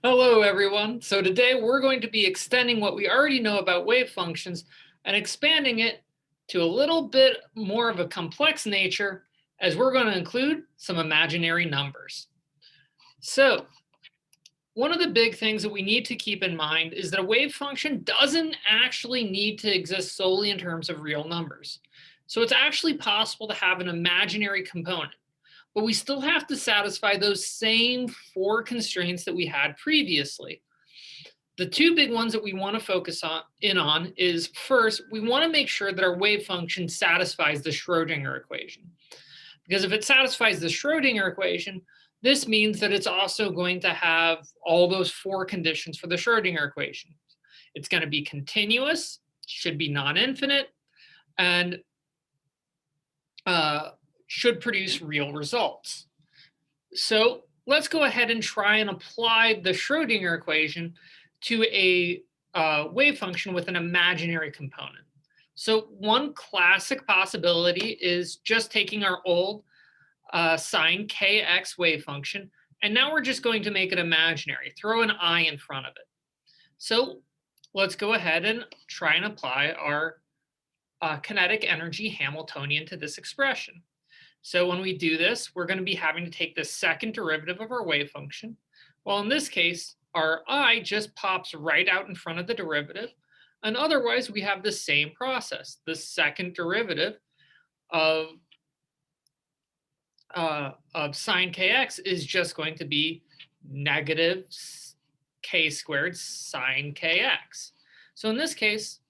Hello, everyone. So today we're going to be extending what we already know about wave functions and expanding it to a little bit more of a complex nature as we're going to include some imaginary numbers. So one of the big things that we need to keep in mind is that a wave function doesn't actually need to exist solely in terms of real numbers. So it's actually possible to have an imaginary component, but we still have to satisfy those same four constraints that we had previously. The two big ones that we want to focus on is first, we want to make sure that our wave function satisfies the Schrodinger equation. Because if it satisfies the Schrodinger equation, this means that it's also going to have all those four conditions for the Schrodinger equation. It's going to be continuous, should be non-infinite, and should produce real results. So let's go ahead and try and apply the Schrodinger equation to a wave function with an imaginary component. So one classic possibility is just taking our old sine kx wave function, and now we're just going to make it imaginary, throw an I in front of it. So let's go ahead and try and apply our kinetic energy Hamiltonian to this expression. So when we do this, we're going to be having to take the second derivative of our wave function. Well, in this case, our I just pops right out in front of the derivative. And otherwise, we have the same process. The second derivative of sine kx is just going to be negative k squared sine kx. So in this case,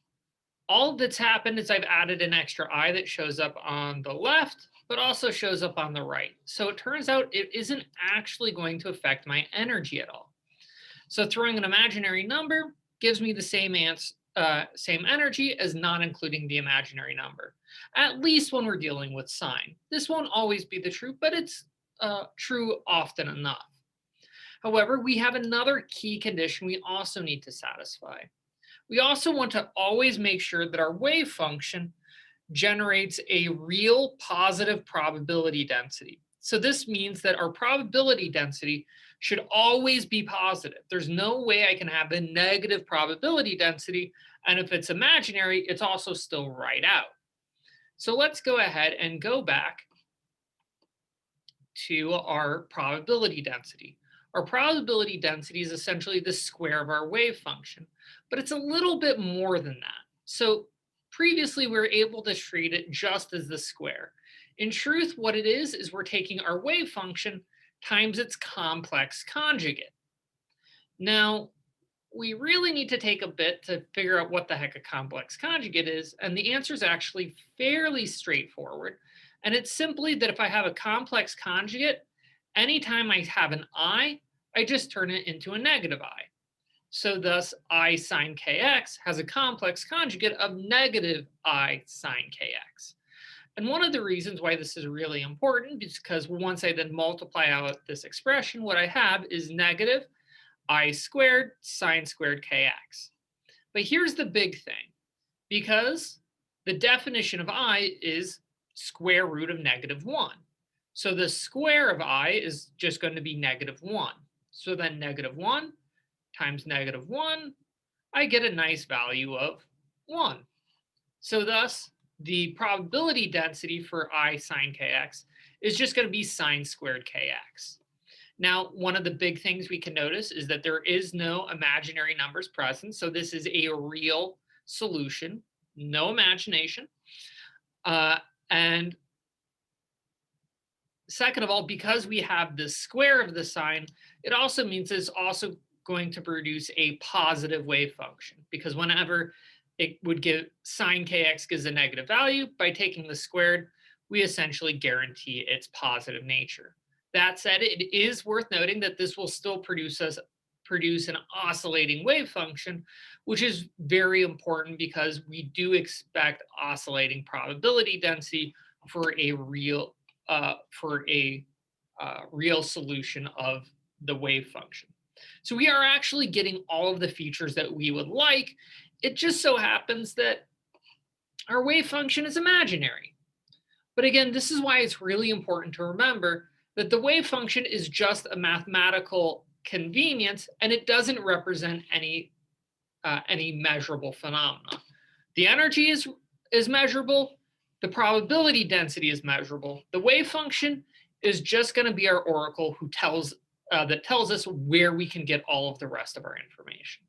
all that's happened is I've added an extra I that shows up on the left, but also shows up on the right. So it turns out it isn't actually going to affect my energy at all. So throwing an imaginary number gives me the same energy as not including the imaginary number, at least when we're dealing with sine. This won't always be the truth, but it's true often enough. However, we have another key condition we also need to satisfy. We also want to always make sure that our wave function generates a real positive probability density. So this means that our probability density should always be positive. There's no way I can have a negative probability density, and if it's imaginary, it's also still right out. So let's go ahead and go back to our probability density. Our probability density is essentially the square of our wave function, but it's a little bit more than that. So previously we were able to treat it just as the square. In truth, what it is we're taking our wave function times its complex conjugate. Now, we really need to take a bit to figure out what the heck a complex conjugate is, and the answer is actually fairly straightforward. And it's simply that if I have a complex conjugate, anytime I have an I just turn it into a negative I. So thus, I sine kx has a complex conjugate of negative I sine kx. And one of the reasons why this is really important is because once I then multiply out this expression, what I have is negative I squared sine squared kx. But here's the big thing, because the definition of I is square root of negative 1. So the square of I is just going to be negative 1. So then negative 1 times negative 1, I get a nice value of 1. So thus, the probability density for I sine kx is just going to be sine squared kx. Now, one of the big things we can notice is that there is no imaginary numbers present. So this is a real solution, no imagination. And second of all, because we have the square of the sine, it also means it's also going to produce a positive wave function, because whenever it would give sine kx gives a negative value, by taking the squared, we essentially guarantee its positive nature. That said, it is worth noting that this will still produce an oscillating wave function, which is very important because we do expect oscillating probability density for a real solution of the wave function. So we are actually getting all of the features that we would like. It just so happens that our wave function is imaginary. But again, this is why it's really important to remember that the wave function is just a mathematical convenience, and it doesn't represent any measurable phenomena. The energy is measurable. The probability density is measurable. The wave function is just going to be our oracle who tells us where we can get all of the rest of our information.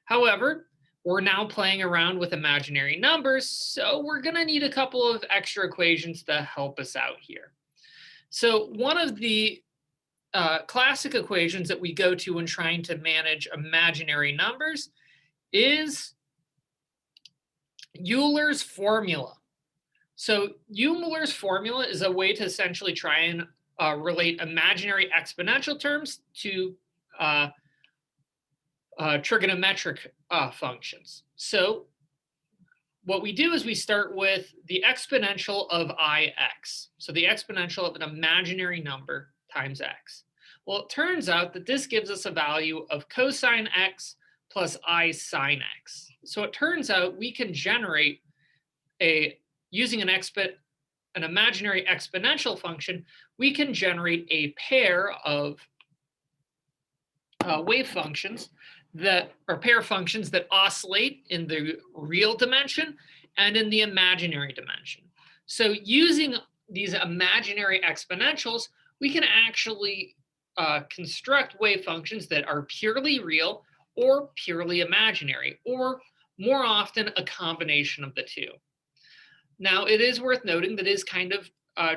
However, we're now playing around with imaginary numbers, so we're going to need a couple of extra equations to help us out here. So one of the classic equations that we go to when trying to manage imaginary numbers is Euler's formula. So Euler's formula is a way to essentially try and relate imaginary exponential terms to trigonometric functions. So what we do is we start with the exponential of ix. So the exponential of an imaginary number times x. Well, it turns out that this gives us a value of cosine x plus I sine x. So it turns out we can generate using an imaginary exponential function, we can generate a pair of wave functions that are pair functions that oscillate in the real dimension and in the imaginary dimension. So using these imaginary exponentials, we can actually construct wave functions that are purely real or purely imaginary, or more often a combination of the two. Now, it is worth noting that it is kind of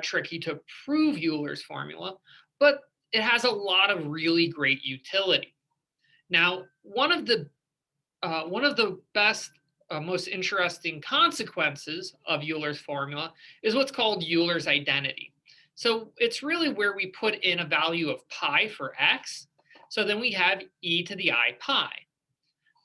tricky to prove Euler's formula, but it has a lot of really great utility. Now, one of the best, most interesting consequences of Euler's formula is what's called Euler's identity. So it's really where we put in a value of pi for x. So then we have e to the I pi.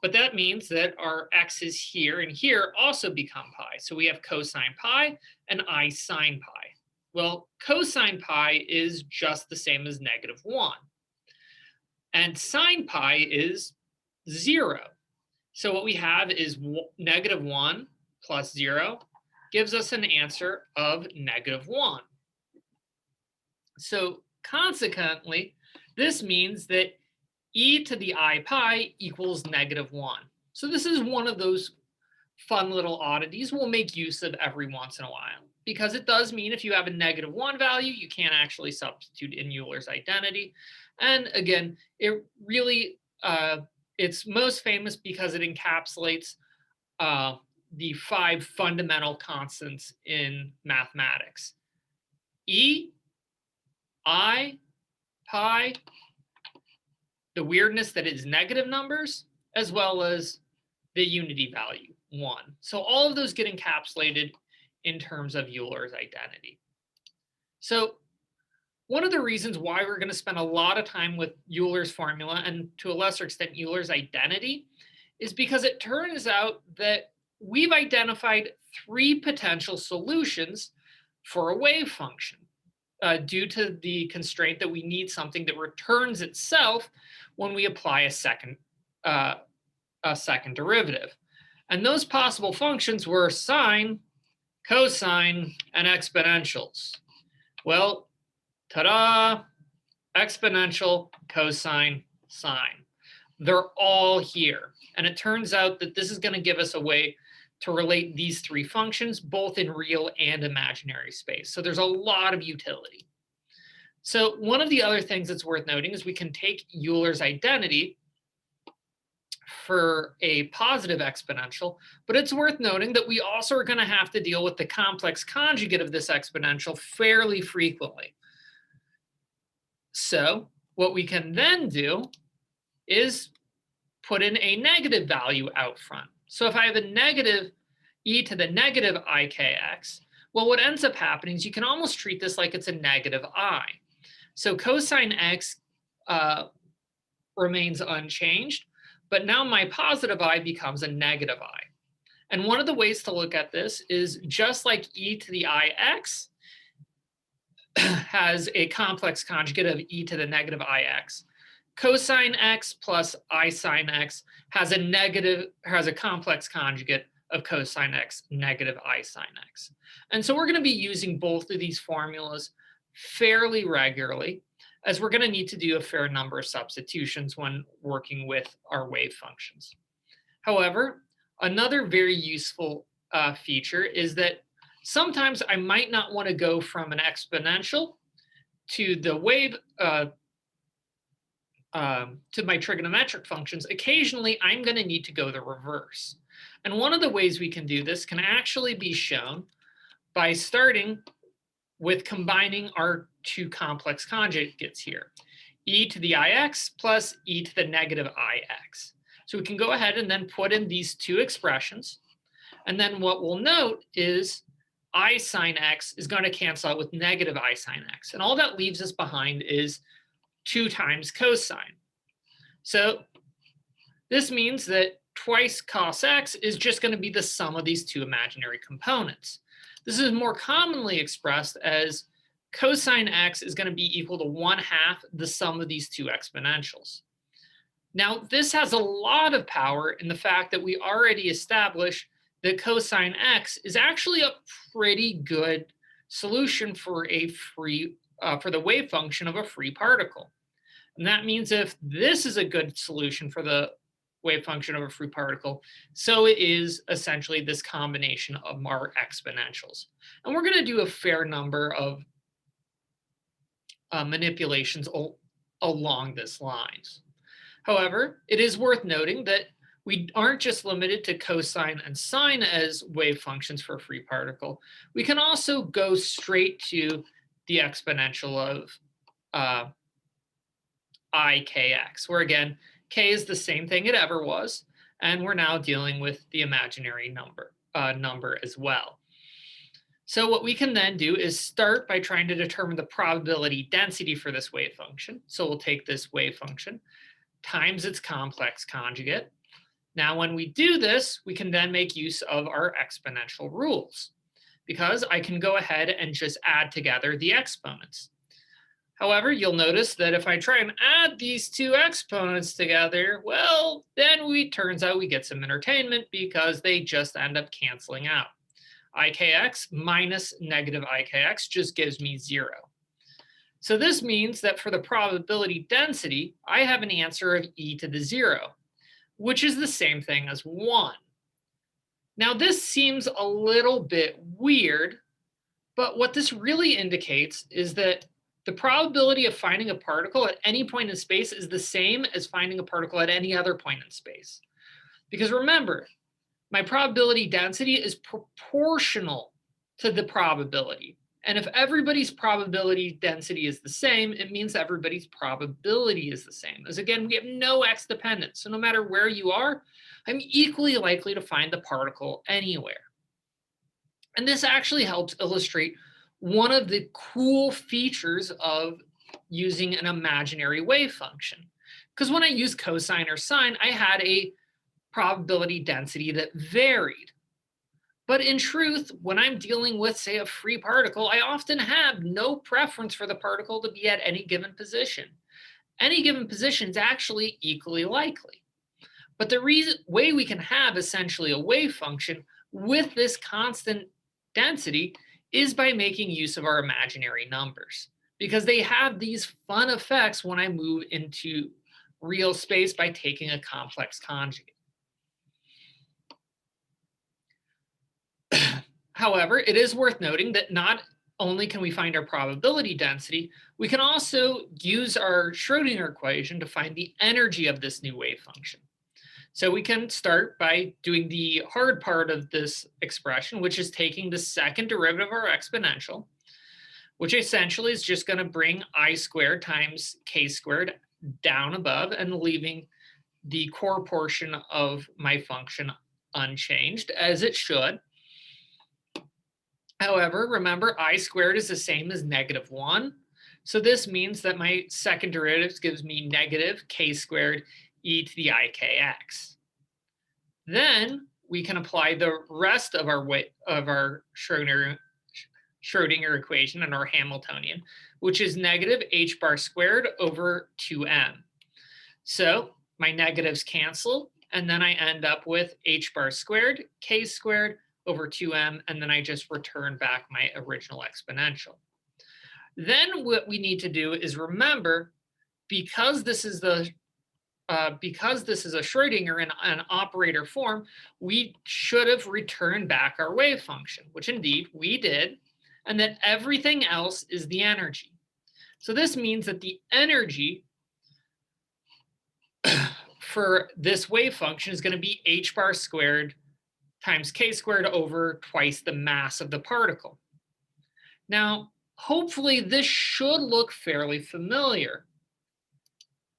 But that means that our x's here and here also become pi. So we have cosine pi and I sine pi. Well, cosine pi is just the same as -1. And sine pi is 0. So what we have is -1 plus 0 gives us an answer of -1. So consequently, this means that e to the I pi equals -1. So this is one of those fun little oddities we'll make use of every once in a while, because it does mean if you have a -1 value, you can't actually substitute in Euler's identity. And again, it really, it's most famous because it encapsulates the 5 fundamental constants in mathematics: E, I, pi, the weirdness that is negative numbers, as well as the unity value, 1. So all of those get encapsulated in terms of Euler's identity. So one of the reasons why we're going to spend a lot of time with Euler's formula, and to a lesser extent Euler's identity, is because it turns out that we've identified 3 potential solutions for a wave function due to the constraint that we need something that returns itself when we apply a second derivative. And those possible functions were sine, cosine, and exponentials. Well, ta-da, exponential, cosine, sine. They're all here. And it turns out that this is going to give us a way to relate these 3 functions, both in real and imaginary space. So there's a lot of utility. So one of the other things that's worth noting is we can take Euler's identity for a positive exponential, but it's worth noting that we also are going to have to deal with the complex conjugate of this exponential fairly frequently. So what we can then do is put in a negative value out front. So if I have a negative e to the negative ikx, well, what ends up happening is you can almost treat this like it's a negative I. So cosine x remains unchanged, but now my positive I becomes a negative I. And one of the ways to look at this is just like e to the ix has a complex conjugate of e to the negative ix, cosine x plus I sine x has a complex conjugate of cosine x negative I sine x. And so we're going to be using both of these formulas fairly regularly. as we're going to need to do a fair number of substitutions when working with our wave functions. However, another very useful feature is that sometimes I might not want to go from an exponential to the wave to my trigonometric functions. Occasionally, I'm going to need to go the reverse. And one of the ways we can do this can actually be shown by starting with combining our two complex conjugates here, e to the ix plus e to the negative ix. So we can go ahead and then put in these two expressions. And then what we'll note is I sine x is going to cancel out with negative I sine x. And all that leaves us behind is 2 times cosine. So this means that twice cos x is just going to be the sum of these two imaginary components. This is more commonly expressed as cosine x is going to be equal to 1/2 the sum of these two exponentials. Now, this has a lot of power in the fact that we already established that cosine x is actually a pretty good solution for for the wave function of a free particle. And that means if this is a good solution for the wave function of a free particle, so it is essentially this combination of our exponentials. And we're going to do a fair number of manipulations along this lines. However, it is worth noting that we aren't just limited to cosine and sine as wave functions for a free particle. We can also go straight to the exponential of ikx, where again, k is the same thing it ever was, and we're now dealing with the imaginary number as well. So what we can then do is start by trying to determine the probability density for this wave function. So we'll take this wave function times its complex conjugate. Now, when we do this, we can then make use of our exponential rules, because I can go ahead and just add together the exponents. However, you'll notice that if I try and add these two exponents together, well, then turns out we get some entertainment because they just end up canceling out. Ikx minus negative ikx just gives me 0. So this means that for the probability density, I have an answer of e to the 0, which is the same thing as 1. Now, this seems a little bit weird, but what this really indicates is that the probability of finding a particle at any point in space is the same as finding a particle at any other point in space. Because remember, my probability density is proportional to the probability. And if everybody's probability density is the same, it means everybody's probability is the same. As again, we have no x dependence. So no matter where you are, I'm equally likely to find the particle anywhere. And this actually helps illustrate one of the cool features of using an imaginary wave function. Because when I used cosine or sine, I had a probability density that varied. But in truth, when I'm dealing with, say, a free particle, I often have no preference for the particle to be at any given position. Any given position is actually equally likely. But the way we can have essentially a wave function with this constant density is by making use of our imaginary numbers, because they have these fun effects when I move into real space by taking a complex conjugate. However, it is worth noting that not only can we find our probability density, we can also use our Schrodinger equation to find the energy of this new wave function. So we can start by doing the hard part of this expression, which is taking the second derivative of our exponential, which essentially is just going to bring I squared times k squared down above and leaving the core portion of my function unchanged, as it should. However, remember, I squared is the same as -1. So this means that my second derivative gives me negative k squared e to the ikx. Then we can apply the rest of our Schrodinger equation and our Hamiltonian, which is negative h bar squared over 2m. So my negatives cancel, and then I end up with h bar squared, k squared over 2m, and then I just return back my original exponential. Then what we need to do is remember, because this is the because this is a Schrodinger in an operator form, we should have returned back our wave function, which indeed we did, and that everything else is the energy. So this means that the energy for this wave function is going to be h bar squared times k squared over twice the mass of the particle. Now, hopefully this should look fairly familiar,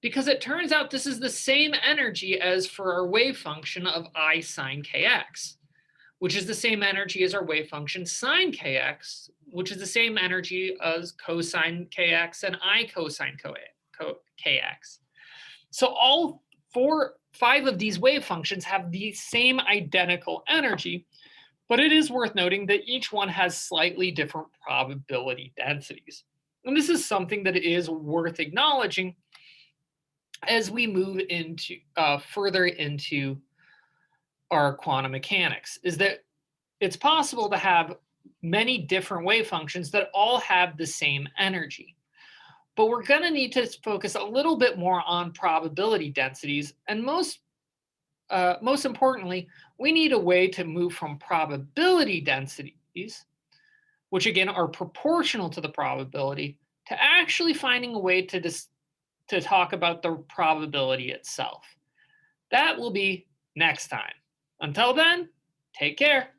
because it turns out this is the same energy as for our wave function of I sine kx, which is the same energy as our wave function sine kx, which is the same energy as cosine kx and I cosine kx. So all five of these wave functions have the same identical energy, but it is worth noting that each one has slightly different probability densities. And this is something that is worth acknowledging as we move into further into our quantum mechanics, is that it's possible to have many different wave functions that all have the same energy. But we're going to need to focus a little bit more on probability densities. And most importantly, we need a way to move from probability densities, which again are proportional to the probability, to actually finding a way to talk about the probability itself. That will be next time. Until then, take care.